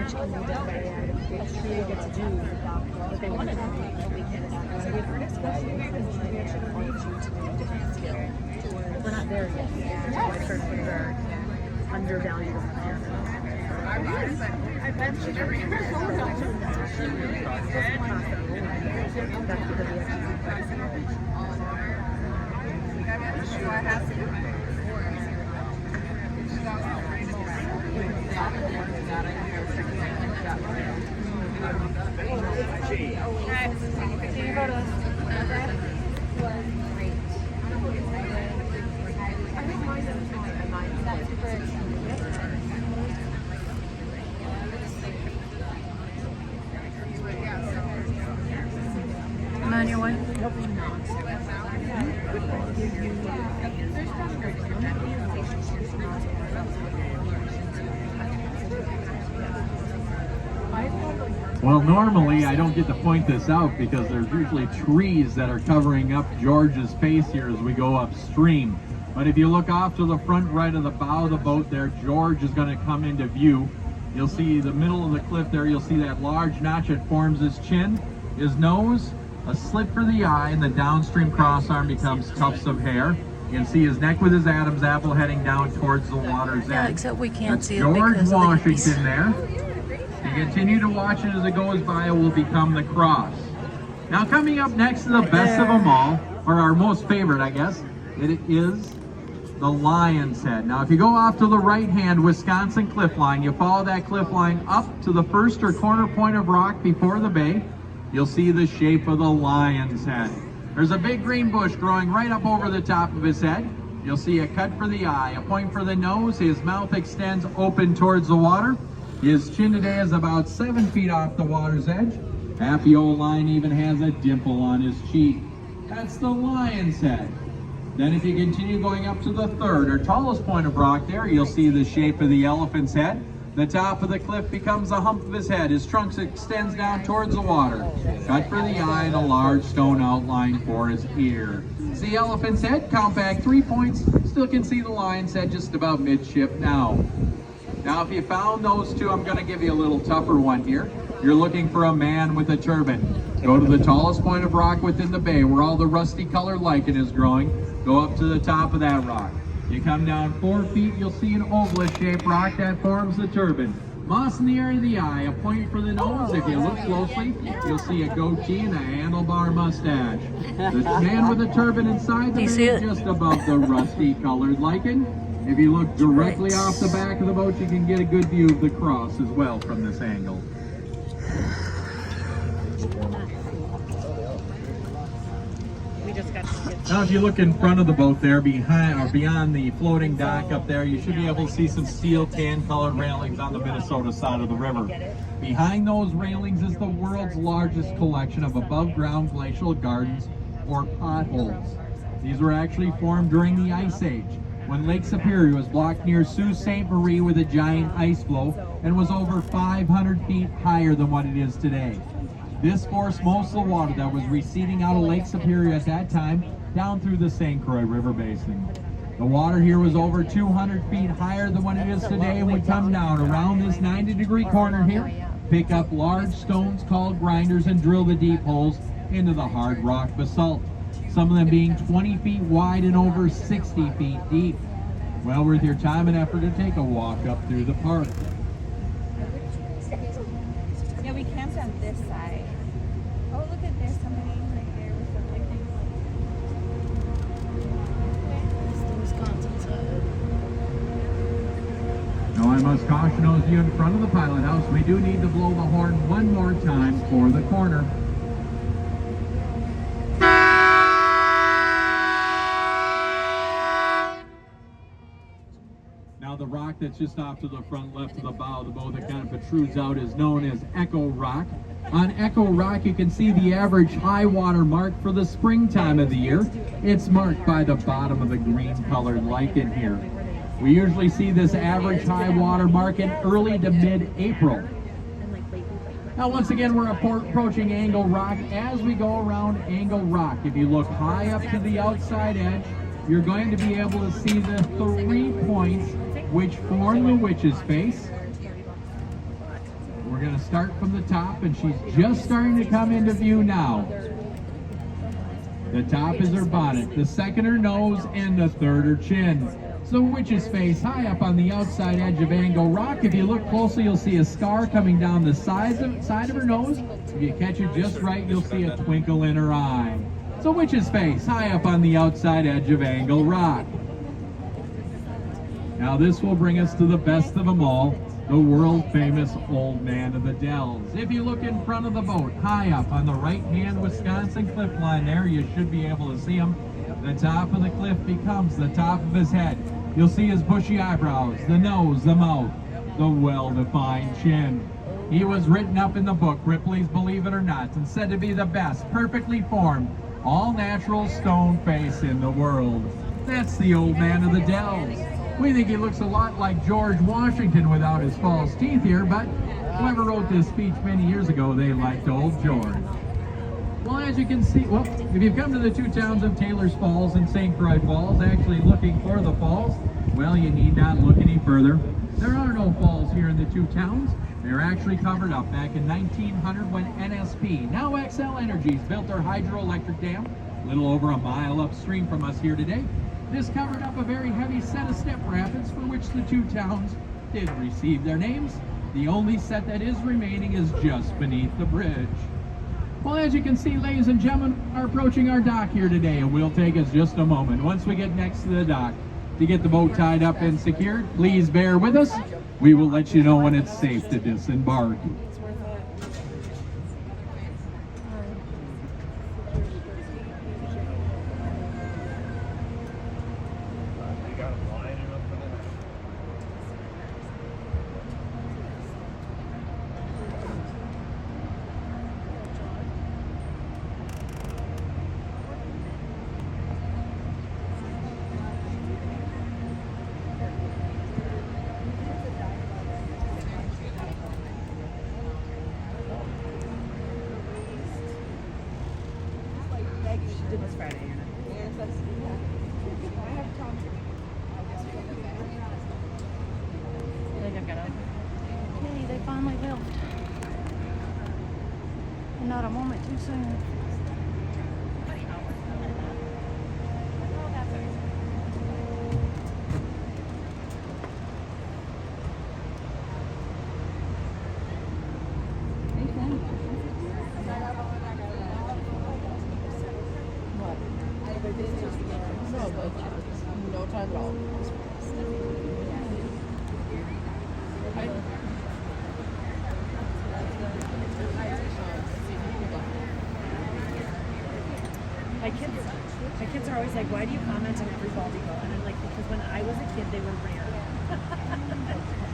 much can be done by AI. They truly get to do what they want to do. So the artist question, we actually want you to do different skill. We're not there yet. I sort of think they're undervalued as a fan. I bet she never really good. That's because we Am I on your way? Well, normally I don't get to point this out because there's usually trees that are covering up George's face here as we go upstream. But if you look off to the front right of the bow of the boat there, George is going to come into view. You'll see the middle of the cliff there, you'll see that large notch that forms his chin, his nose, a slit for the eye, and the downstream cross arm becomes tufts of hair. You can see his neck with his Adam's apple heading down towards the water's edge. Yeah, except we can't see it George because Washington there. You continue to watch it as it goes by, it will become the cross. Now coming up next to the best of them all, or our most favorite I guess, it is the lion's head. Now if you go off to the right hand Wisconsin cliff line, you follow that cliff line up to the first or corner point of rock before the bay, you'll see the shape of the lion's head. There's a big green bush growing right up over the top of his head. You'll see a cut for the eye, a point for the nose, his mouth extends open towards the water. His chin today is about 7 feet off the water's edge. Happy old lion even has a dimple on his cheek. That's the lion's head. Then if you continue going up to the third or tallest point of rock there, you'll see the shape of the elephant's head. The top of the cliff becomes the hump of his head. His trunk extends down towards the water. Cut for the eye and a large stone outline for his ear. See the elephant's head? Count back 3 points. Still can see the lion's head just about midship now. Now if you found those two, I'm going to give you a little tougher one here. You're looking for a man with a turban. Go to the tallest point of rock within the bay where all the rusty colored lichen is growing. Go up to the top of that rock. You come down 4 feet, you'll see an ovalus shaped rock that forms the turban. Moss in the area of the eye, a point for the nose. If you look closely, you'll see a goatee and a handlebar mustache. The man with a turban inside the bay just above the rusty colored lichen. If you look directly off the back of the boat, you can get a good view of the cross as well from this angle. Now if you look in front of the boat there, behind or beyond the floating dock up there, you should be able to see some steel tan colored railings on the Minnesota side of the river. Behind those railings is the world's largest collection of above ground glacial gardens or potholes. These were actually formed during the Ice Age, when Lake Superior was blocked near Sault Ste. Marie with a giant ice flow and was over 500 feet higher than what it is today. This forced most of the water that was receding out of Lake Superior at that time down through the St. Croix River Basin. The water here was over 200 feet higher than what it is today and would come down around this 90-degree corner here, pick up large stones called grinders and drill the deep holes into the hard rock basalt. Some of them being 20 feet wide and over 60 feet deep. Well worth your time and effort to take a walk up through the park. Yeah, we camped on this side. Oh, look at there's somebody right there with the picnic. It's the Wisconsin side. Now I must caution those of you in front of the pilot house, we do need to blow the horn one more time for the corner. Now the rock that's just off to the front left of the bow of the boat that kind of protrudes out is known as Echo Rock. On Echo Rock you can see the average high water mark for the springtime of the year. It's marked by the bottom of the green colored lichen here. We usually see this average high water mark in early to mid-April. Now once again we're approaching Angle Rock. As we go around Angle Rock, if you look high up to the outside edge, you're going to be able to see the 3 points which form the witch's face. We're going to start from the top, and she's just starting to come into view now. The top is her bonnet, the second her nose, and the third her chin. So witch's face high up on the outside edge of Angle Rock. If you look closely, you'll see a scar coming down the side of her nose. If you catch it just right, you'll see a twinkle in her eye. So witch's face high up on the outside edge of Angle Rock. Now this will bring us to the best of them all, the world-famous Old Man of the Dells. If you look in front of the boat, high up on the right-hand Wisconsin cliff line there, you should be able to see him. The top of the cliff becomes the top of his head. You'll see his bushy eyebrows, the nose, the mouth, the well-defined chin. He was written up in the book, Ripley's Believe It or Not, and said to be the best, perfectly formed, all-natural stone face in the world. That's the Old Man of the Dells. We think he looks a lot like George Washington without his false teeth here, but whoever wrote this speech many years ago, they liked old George. Well, as you can see, if you've come to the two towns of Taylor's Falls and St. Croix Falls, actually looking for the falls, well, you need not look any further. There are no falls here in the two towns. They're actually covered up back in 1900 when NSP, now XL Energies, built their hydroelectric dam a little over a mile upstream from us here today. This covered up a very heavy set of step rapids for which the two towns did receive their names. The only set that is remaining is just beneath the bridge. Well, as you can see, ladies and gentlemen, are approaching our dock here today, and we'll take us just a moment. Once we get next to the dock to get the boat tied up and secured, please bear with us. We will let you know when it's safe to disembark. She did this Friday, Anna. I think I've got it. Okay, they finally left. And not a moment too soon. No, but no time at all. My kids are always like, why do you comment on every bald eagle? And I'm like, because when I was a kid, they were rare.